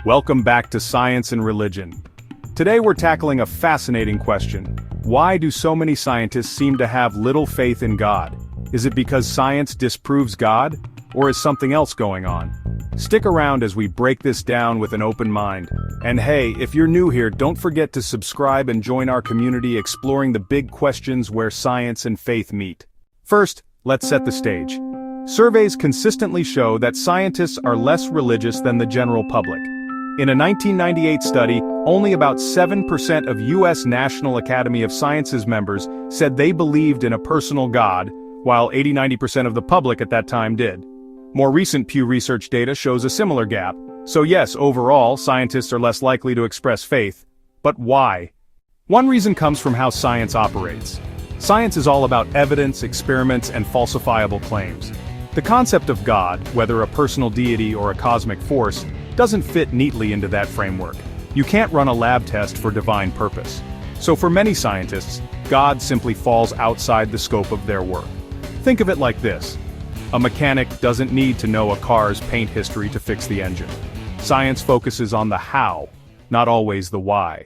Welcome back to Science and Religion. Today we're tackling a fascinating question. Why do so many scientists seem to have little faith in God? Is it because science disproves God? Or is something else going on? Stick around as we break this down with an open mind. And hey, if you're new here, don't forget to subscribe and join our community exploring the big questions where science and faith meet. First, let's set the stage. Surveys consistently show that scientists are less religious than the general public. In a 1998 study, only about 7% of U.S. National Academy of Sciences members said they believed in a personal God, while 80–90% of the public at that time did. More recent Pew Research data shows a similar gap. So yes, overall, scientists are less likely to express faith. But why? One reason comes from how science operates. Science is all about evidence, experiments, and falsifiable claims. The concept of God, whether a personal deity or a cosmic force, doesn't fit neatly into that framework. You can't run a lab test for divine purpose. So for many scientists, God simply falls outside the scope of their work. Think of it like this. A mechanic doesn't need to know a car's paint history to fix the engine. Science focuses on the how, not always the why.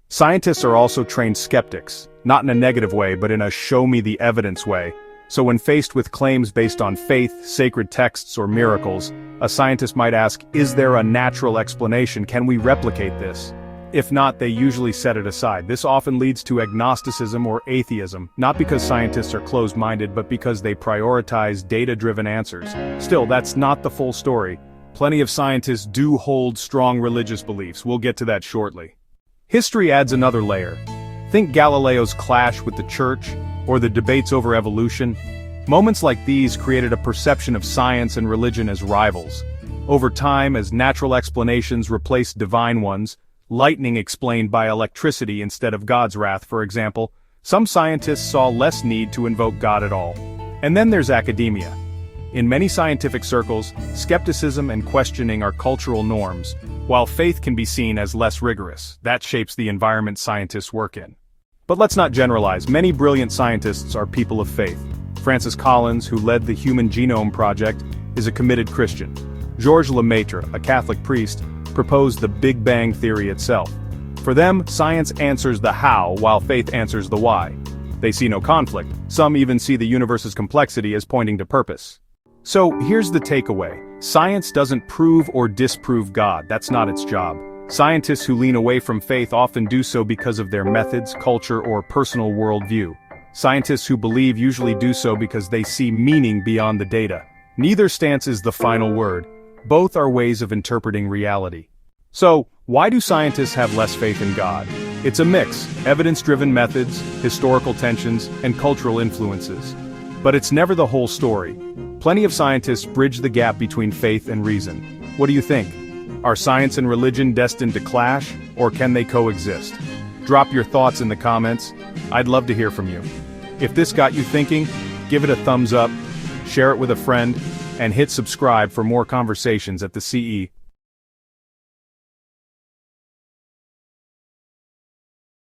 Scientists are also trained skeptics, not in a negative way but in a show-me-the-evidence way. So when faced with claims based on faith, sacred texts, or miracles, a scientist might ask, is there a natural explanation? Can we replicate this? If not, they usually set it aside. This often leads to agnosticism or atheism, not because scientists are closed-minded but because they prioritize data-driven answers. Still, that's not the full story. Plenty of scientists do hold strong religious beliefs. We'll get to that shortly. History adds another layer. Think Galileo's clash with the church, or the debates over evolution. Moments like these created a perception of science and religion as rivals. Over time, as natural explanations replaced divine ones, lightning explained by electricity instead of God's wrath, for example, some scientists saw less need to invoke God at all. And then there's academia. In many scientific circles, skepticism and questioning are cultural norms, while faith can be seen as less rigorous. That shapes the environment scientists work in. But let's not generalize. Many brilliant scientists are people of faith. Francis Collins, who led the Human Genome Project, is a committed Christian. Georges Lemaitre, a Catholic priest, proposed the Big Bang Theory itself. For them, science answers the how, while faith answers the why. They see no conflict. Some even see the universe's complexity as pointing to purpose. So, here's the takeaway. Science doesn't prove or disprove God. That's not its job. Scientists who lean away from faith often do so because of their methods, culture, or personal worldview. Scientists who believe usually do so because they see meaning beyond the data. Neither stance is the final word. Both are ways of interpreting reality. So, why do scientists have less faith in God? It's a mix: evidence-driven methods, historical tensions, and cultural influences. But it's never the whole story. Plenty of scientists bridge the gap between faith and reason. What do you think? Are science and religion destined to clash, or can they coexist? Drop your thoughts in the comments. I'd love to hear from you. If this got you thinking, give it a thumbs up, share it with a friend, and hit subscribe for more conversations at the CE.